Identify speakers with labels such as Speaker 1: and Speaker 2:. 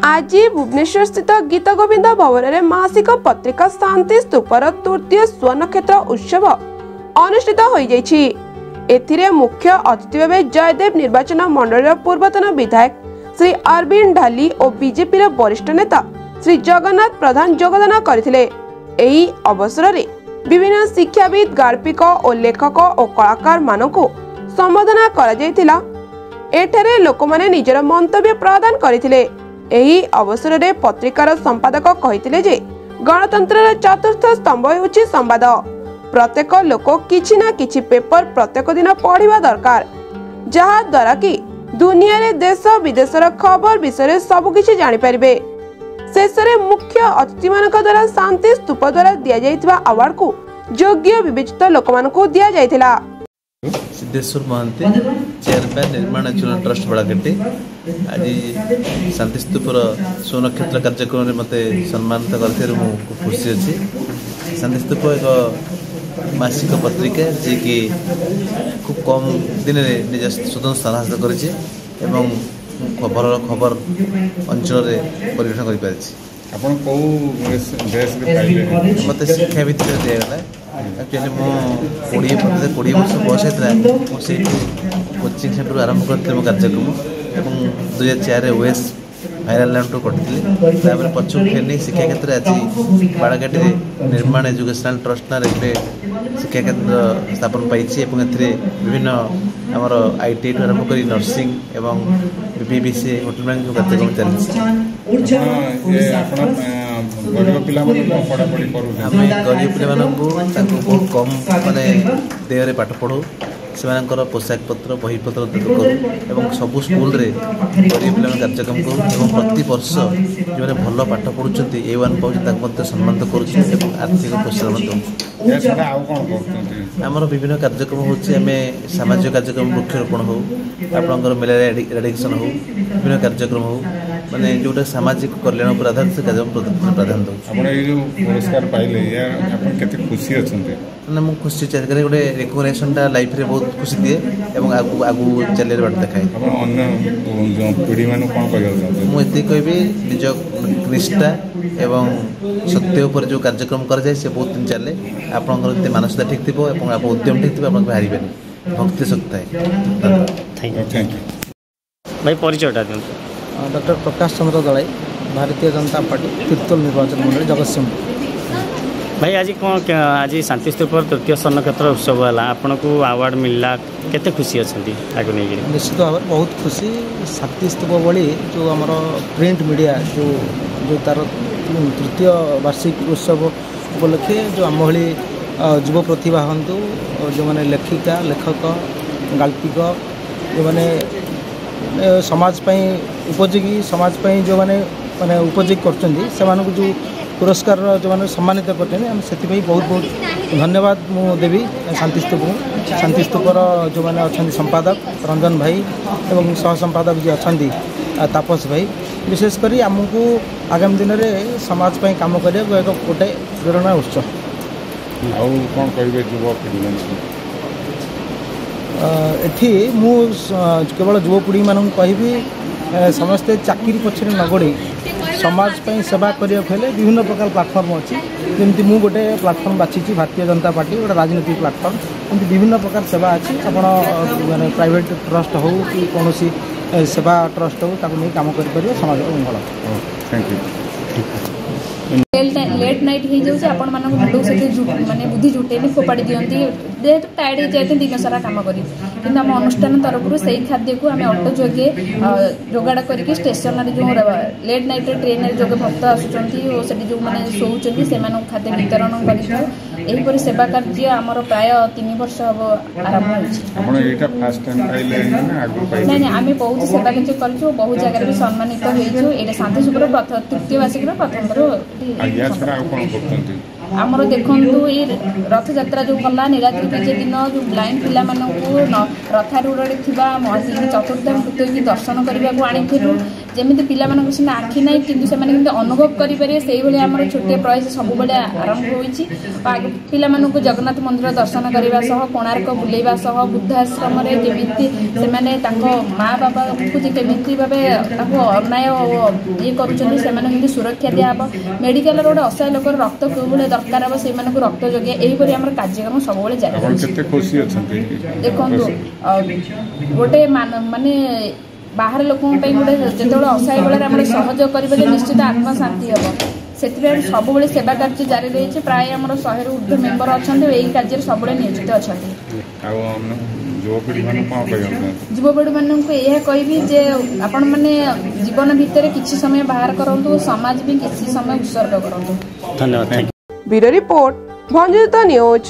Speaker 1: आज भुवनेश्वर स्थित गीत गोविंद भवन में मासिक पत्रिका शांति स्तूपर तृतीय स्वनक्षत्र उत्सव अनुष्ठित हो मुख्य अतिथि भाव जयदेव निर्वाचन मंडल पूर्वतन विधायक श्री अरविंद ढाली और बीजेपी वरिष्ठ नेता श्री जगन्नाथ प्रधान योगदान करथिले। एही अवसर में विभिन्न शिक्षाविद गार्पिक और लेखक और कलाकार मानकु संबोधन करा जायतिला। एठारे लोकमाने निजर मंतव्य प्रदान करथिले। एही अवसर में पत्रिकार संपादक कहिथिले जे गणतंत्र चतुर्थ स्तंभ होछि संवाद। प्रत्येक लोक किछि ना किछि पेपर प्रत्येक दिन पढ़िबा दरकार, जहा द्वारा कि दुनिया रे देश विदेशर खबर विषय सब किछि जानि परिबे। शेषरे मुख्य अतिथि मानक द्वारा शांति स्तूप द्वारा दिया जायतिबा अवार्ड को योग्य विवेचित लोक मानकु दिया जायतिला।
Speaker 2: सिद्धेश्वर महांती चेयरमैन निर्माण नेचुरल ट्रस्ट बड़ाघाटी आज शांति स्तूपर स्वनक्षत्र कार्यक्रम में मत सम्मानित कर खुशी अच्छी। शांति स्तूप एक मासिक पत्रिका जी कि खूब कम दिन में निज स्वतंत्र स्थान हासिल कर खबर अंचल परिवेशन कर मत शिक्षा भित्ति दिगला। एक्चुअली मुझे 20 वर्ष बयस होता से कोचिंग सेंटर आरंभ करते कार्यक्रम और 2004 ओएस भाइराल लैंड कटी पचू फेरनी शिक्षा क्षेत्र आज बाड़ाघाटी निर्माण एजुकेशनल ट्रस्ट ना शिक्षा केन्द्र स्थापन पाई विभिन्न आमर आईटी आरंभ कर नर्सिंग एवं बीबीसी होटल मैनेजमेंट कार्यक्रम चलती। आम गरीब पिला बहुत कम माने देहरे पाठ पढ़ू से पोशाक पत्र बही पत्र करूँ सबू स्कूल रे गरीब पिला कार्यक्रम करूँ प्रति वर्ष जो भल पाठ पढ़ुं A1 पाँच सम्मानित करुँ आर्थिक प्रोत्साहन आमर विभिन्न कार्यक्रम होमें सामाजिक कार्यक्रम वृक्षरोपण हो आपंकर मेलेरिया एराडिकेशन हो विभिन्न कार्यक्रम हो माने जोटा सामाजिक कल्याण पर आधारित कार्यक्रम प्राधान्य
Speaker 3: पुरस्कार पाइले केते खुशी अछन्ते
Speaker 2: ना मु खुशी चाहे गोटे रिकग्निशन लाइफ रे बहुत खुशी दिए एवं आगु आगु चले बाट देखाए।
Speaker 3: अन्य पीढ़ी मानु कोन कहल
Speaker 2: मु एते कहबी निज निष्ठा एवं सत्य ऊपर जो कार्यक्रम कर जाए से बहुत दिन चले आपन मानसिकता ठीक थी आप उद्यम ठीक थी आप हारे भक्ति शक्ति है।
Speaker 3: थैंक यू
Speaker 4: भाई परिचयटा
Speaker 5: डॉक्टर प्रकाश चंद्र दलाई भारतीय जनता पार्टी तीर्तोल निर्वाचन मंडल जगतसिंहपुर।
Speaker 4: भाई आज कौन आज शांति स्तूप तृतीय स्वनक्षत्र उत्सव है आपन को अवार्ड मिलला केते खुशी अच्छी आगे नहीं?
Speaker 5: निश्चित भाव बहुत खुशी। शांति स्तूप भली जो आम प्रिंट मीडिया जो जो तार तृतीय वार्षिक उत्सव उपलक्षे जो आम भली युव प्रतिभा हूँ जो मैंने लेखिका लेखक गाल्पिक जो मैंने समाज उपयोगी समाज जो मैंने माने उपयोगी कर जो पुरस्कार जो मैंने सम्मानित कर बहुत बहुत धन्यवाद मु देवी शांति स्तूप शांति स्तूपर जो मैंने अच्छा संपादक रंजन भाई एवं सह संपादक जी अच्छा तापस भाई विशेषकर आमको आगामी दिन में समाज पर काम करने एक गोटे प्रेरणा उत्स।
Speaker 3: कौन कहे युवपीढ़ी
Speaker 5: एठी मु केवल युवपीढ़ी मानू कहि समस्ते चाकरी पछरे न गड़ी समाज पर सेवा करने विभिन्न प्रकार प्लाटफर्म अच्छी जमी मु गोटे प्लाटफर्म बाछी भारतीय जनता पार्टी गोटे राजनीतिक प्लाटफर्म एमती विभिन्न प्रकार सेवा अच्छी आपड़ माने प्राइवेट ट्रस्ट हो कि कौन सेवा ट्रस्ट हो नहीं काम कर समाज मंगल।
Speaker 3: Thank you.
Speaker 6: लेट नाइट हो जाऊँ आपण मान मुंड से माने बुद्धि जुटेनी फोपाड़ी दिखती जेहेतु टायर्ड हो जाते दिन सारा कम कर आम अनुष्ठान तरफ से खाद्य को आम ऑटो जोगे जोगाड़ करके स्टेशनरी जो लेट नाइट ट्रेन जो भक्त आसुँच जो मैंने शोचुँच से खाद्य वितरण कर सेवा कार्य आमर प्राय 3 वर्ष हम आरंभ हो आम बहुत सेवा कार्य कर बहुत जगह भी सम्मानित हो शांति स्तूपर तृतीय वार्षिक प्रथम आमर देखु ये रथ यात्रा जो गला नीलाद्रि विजय दिन जो ब्लाइंड पिला रथारूढ़ चतुर्धाम पृथ्वी दर्शन करने को आनी ଯେମିତି ପିଲାମାନଙ୍କ ସିନା ଆଖି ନାହିଁ କିନ୍ତୁ ସେମାନେ କିନ୍ତୁ ଅନୁଭବ କରିପାରିବେ ସେଇଭଳି ଆମର ଛୋଟିଆ ପ୍ରୟାସ ସବୁବେଳେ ଆରମ୍ଭ ହୋଇଛି। ପିଲାମାନଙ୍କୁ ଜଗନ୍ନାଥ ମନ୍ଦିର ଦର୍ଶନ କରିବା ସହ କୋଣାର୍କ ବୁଲେଇବା ସହ ବୃଦ୍ଧାଶ୍ରମରେ କେମିତି ସେମାନେ ତାଙ୍କ ମା ବାବାଙ୍କୁ ଯେ କେମିତି ଭାବେ ତାଙ୍କୁ ଅନ୍ୟାୟ ଇଏ କରୁଛନ୍ତି ସେମାନଙ୍କୁ କେମିତି ସୁରକ୍ଷା ଦିଆହେବ। ମେଡ଼ିକାଲର ଗୋଟେ ଅସହାୟ ଲୋକର ରକ୍ତ କେଉଁଭଳି ଦରକାର ହେବ ସେଇମାନଙ୍କୁ ରକ୍ତ ଯୋଗାଇବା ଏହିପରି ଆମର କାର୍ଯ୍ୟକ୍ରମ ସବୁବେଳେ ଜାରି ରହିଛି। ଦେଖନ୍ତୁ ଗୋଟେ ମାନେ ବାହାର ଲୋକଙ୍କ ପାଇଁ ଗୋଟେ ଯେତେବେଳେ ଅସହାୟ ବେଳରେ ଆମର ସହଯୋଗ କରିବେ ନିଶ୍ଚିତ ଆତ୍ମଶାନ୍ତି ହେବ। ସେଥିପାଇଁ ସବୁବେଳେ ସେବା କାର୍ଯ୍ୟ ଜାରି ରହିଛି। ପ୍ରାୟ ଆମର 100ରୁ ଉର୍ଦ୍ଧ୍ୱ ମେମ୍ବର ଅଛନ୍ତି ଏହି କାର୍ଯ୍ୟରେ ସବୁବେଳେ ନିୟୋଜିତ ଅଛନ୍ତି। ଯୁବପିଢ଼ିମାନଙ୍କୁ ଏହା କହିବି ଯେ ଆପଣମାନେ ଜୀବନ ଭିତରେ କିଛି ସମୟ ବାହାର କରନ୍ତୁ, ସମାଜ ବି କିଛି ସମୟ ଉତ୍ସର୍ଗ କରନ୍ତୁ।
Speaker 4: ଧନ୍ୟବାଦ।
Speaker 1: ବ୍ୟୁରୋ ରିପୋର୍ଟ ଭଞ୍ଜନତା ନ୍ୟୁଜ।